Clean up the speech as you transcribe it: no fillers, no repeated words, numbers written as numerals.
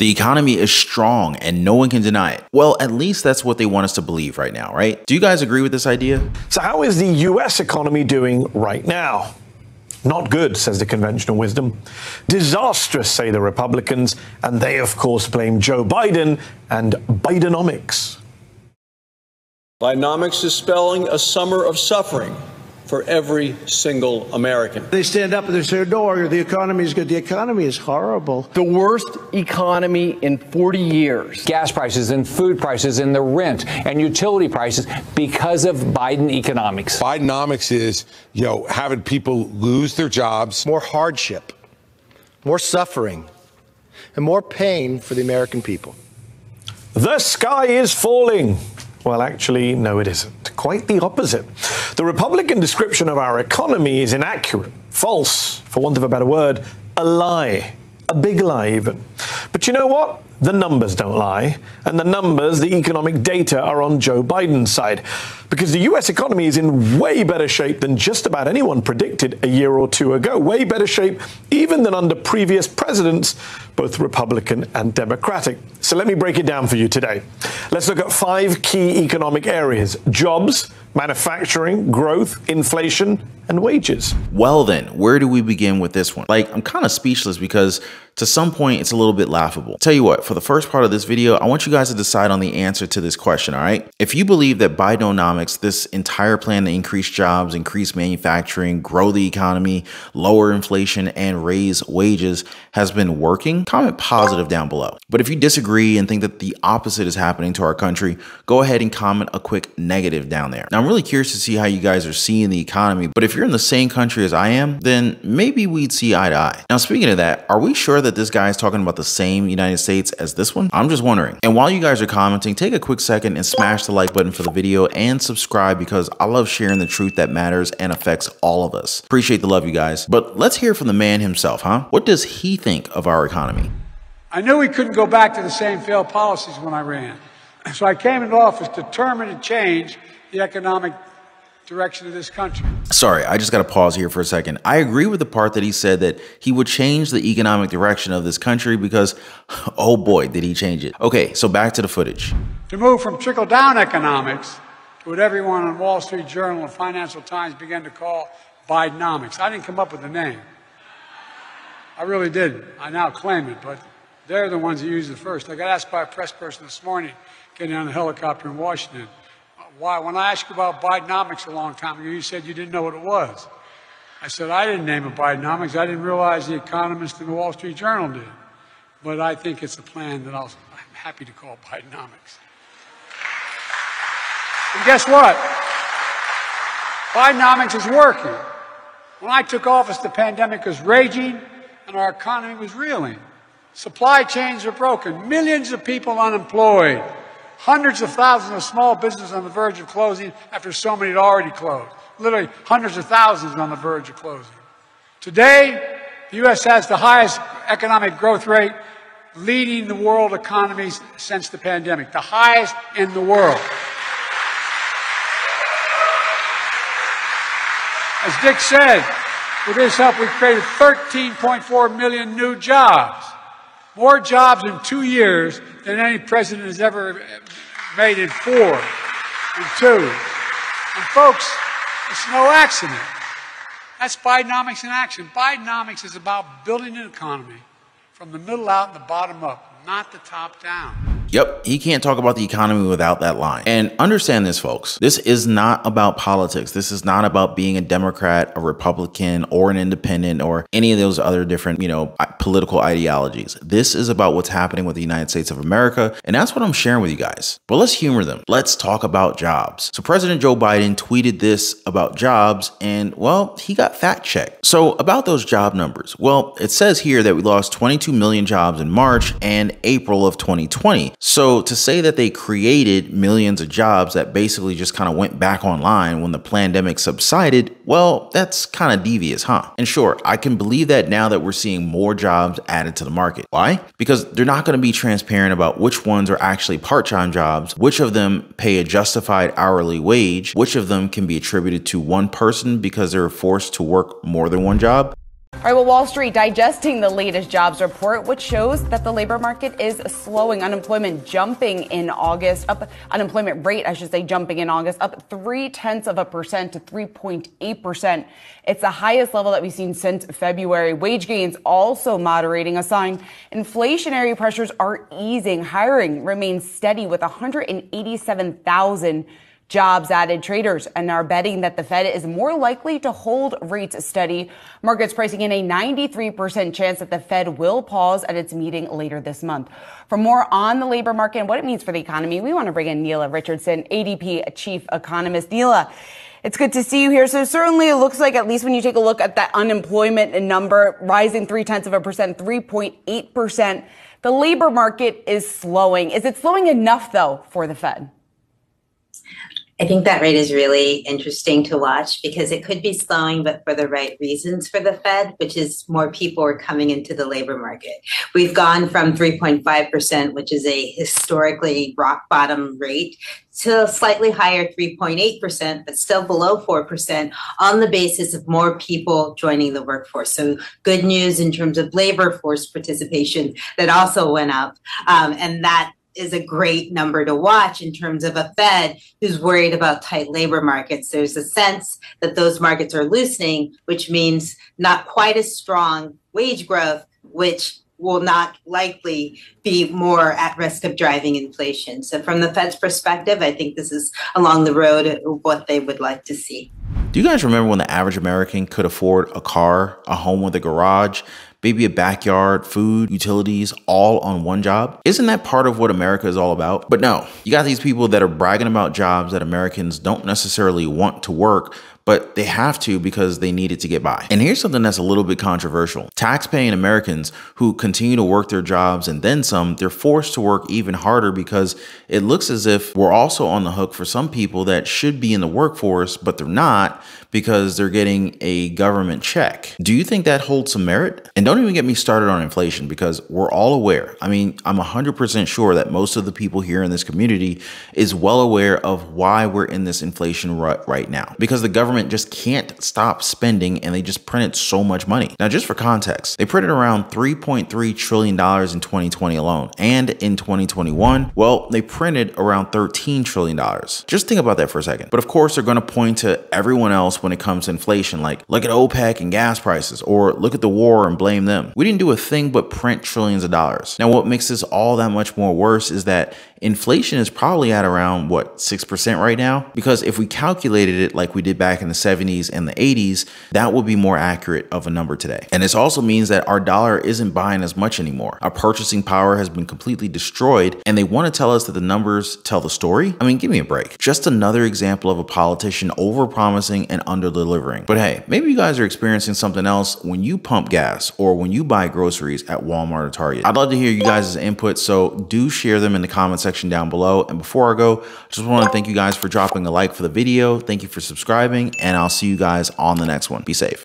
The economy is strong and no one can deny it. Well, at least that's what they want us to believe right now, right? Do you guys agree with this idea? So how is the US economy doing right now? Not good, says the conventional wisdom. Disastrous, say the Republicans, and they, of course, blame Joe Biden and Bidenomics. Bidenomics is spelling a summer of suffering for every single American. They stand up and they say, no, the economy is good. The economy is horrible. The worst economy in 40 years. Gas prices and food prices and the rent and utility prices because of Biden economics. Bidenomics is, having people lose their jobs. More hardship, more suffering, and more pain for the American people. The sky is falling. Well, actually, no, it isn't. Quite the opposite. The Republican description of our economy is inaccurate, false, for want of a better word, a lie, a big lie even. But you know what? The numbers don't lie, and the numbers, the economic data, are on Joe Biden's side, because the US economy is in way better shape than just about anyone predicted a year or two ago, way better shape even than under previous presidents, both Republican and Democratic. So let me break it down for you today. Let's look at 5 key economic areas: jobs, manufacturing, growth, inflation, and wages. Well then, where do we begin with this one? I'm kind of speechless because to some point it's a little bit laughable. Tell you what, for the first part of this video, I want you guys to decide on the answer to this question, all right? If you believe that Bidenomics, this entire plan to increase jobs, increase manufacturing, grow the economy, lower inflation, and raise wages has been working, comment positive down below. But if you disagree and think that the opposite is happening to our country, go ahead and comment a quick negative down there. Now, I'm really curious to see how you guys are seeing the economy, but if you're in the same country as I am, then maybe we'd see eye to eye. Now, speaking of that, are we sure that this guy is talking about the same United States as this one? I'm just wondering. And while you guys are commenting, take a quick second and smash the like button for the video and subscribe, because I love sharing the truth that matters and affects all of us. Appreciate the love, you guys. But let's hear from the man himself, huh? What does he think of our economy? I knew we couldn't go back to the same failed policies when I ran. So I came into office determined to change the economic direction of this country. Sorry, I just got to pause here for a second. I agree with the part that he said that he would change the economic direction of this country because, oh boy, did he change it. Okay, so back to the footage. To move from trickle-down economics to what everyone on Wall Street Journal and Financial Times began to call Bidenomics. I didn't come up with the name. I really didn't. I now claim it, but they're the ones that used it first. I got asked by a press person this morning, getting on the helicopter in Washington, why, when I asked you about Bidenomics a long time ago, you said you didn't know what it was. I said, I didn't name it Bidenomics. I didn't realize the economists in the Wall Street Journal did. But I think it's a plan that I'm happy to call Bidenomics. And guess what? Bidenomics is working. When I took office, the pandemic was raging and our economy was reeling. Supply chains are broken. Millions of people unemployed. Hundreds of thousands of small businesses on the verge of closing after so many had already closed. Literally hundreds of thousands on the verge of closing. Today, the U.S. has the highest economic growth rate, leading the world economies since the pandemic, the highest in the world. As Dick said, with his help, we've created 13.4 million new jobs. More jobs in 2 years than any president has ever made in 4 and 2. And folks, it's no accident. That's Bidenomics in action. Bidenomics is about building an economy from the middle out and the bottom up, not the top down. Yep, he can't talk about the economy without that line. And understand this, folks. This is not about politics. This is not about being a Democrat, a Republican, or an independent, or any of those other different, political ideologies. This is about what's happening with the United States of America, and that's what I'm sharing with you guys. But let's humor them. Let's talk about jobs. So President Joe Biden tweeted this about jobs, and well, he got fact checked. So about those job numbers, well, it says here that we lost 22 million jobs in March and April of 2020. So to say that they created millions of jobs that basically just kind of went back online when the pandemic subsided, well, that's kind of devious, huh? And sure, I can believe that now that we're seeing more jobs added to the market. Why? Because they're not going to be transparent about which ones are actually part-time jobs, which of them pay a justified hourly wage, which of them can be attributed to one person because they're forced to work more than one job. All right, well, Wall Street digesting the latest jobs report, which shows that the labor market is slowing. Unemployment jumping in August, unemployment rate, I should say, jumping in August, up 0.3% to 3.8%. It's the highest level that we've seen since February. Wage gains also moderating, a sign inflationary pressures are easing. Hiring remains steady with 187,000 jobs added. Traders and are betting that the Fed is more likely to hold rates steady. Markets pricing in a 93% chance that the Fed will pause at its meeting later this month. For more on the labor market and what it means for the economy, we want to bring in Neela Richardson, ADP chief economist. Neela, it's good to see you here. So certainly it looks like, at least when you take a look at that unemployment number, rising 0.3%, 3.8%, the labor market is slowing. Is it slowing enough, though, for the Fed? I think that rate is really interesting to watch because it could be slowing, but for the right reasons for the Fed, which is more people are coming into the labor market. We've gone from 3.5%, which is a historically rock bottom rate, to a slightly higher 3.8%, but still below 4% on the basis of more people joining the workforce. So good news in terms of labor force participation that also went up. And that is a great number to watch in terms of a Fed who's worried about tight labor markets. There's a sense that those markets are loosening, which means not quite as strong wage growth, which will not likely be more at risk of driving inflation. So from the Fed's perspective, I think this is along the road of what they would like to see. Do you guys remember when the average American could afford a car, a home with a garage, maybe a backyard, food, utilities, all on one job? Isn't that part of what America is all about? But no, you got these people that are bragging about jobs that Americans don't necessarily want to work, but they have to because they need it to get by. And here's something that's a little bit controversial. Tax-paying Americans who continue to work their jobs and then some, they're forced to work even harder because it looks as if we're also on the hook for some people that should be in the workforce, but they're not because they're getting a government check. Do you think that holds some merit? And don't even get me started on inflation because we're all aware. I mean, I'm 100% sure that most of the people here in this community is well aware of why we're in this inflation rut right now, because the government just can't stop spending and they just printed so much money. Now, just for context, they printed around $3.3 trillion in 2020 alone. And in 2021, well, they printed around $13 trillion. Just think about that for a second. But of course, they're going to point to everyone else when it comes to inflation, like look at OPEC and gas prices, or look at the war and blame them. We didn't do a thing but print trillions of dollars. Now, what makes this all that much more worse is that inflation is probably at around, what, 6% right now? Because if we calculated it like we did back in the 70s and the 80s, that would be more accurate of a number today. And this also means that our dollar isn't buying as much anymore. Our purchasing power has been completely destroyed, and they want to tell us that the numbers tell the story? I mean, give me a break. Just another example of a politician over-promising and under-delivering. But hey, maybe you guys are experiencing something else when you pump gas or when you buy groceries at Walmart or Target. I'd love to hear you guys' input, so do share them in the comment section down below. And before I go, I just want to thank you guys for dropping a like for the video. Thank you for subscribing, and I'll see you guys on the next one. Be safe.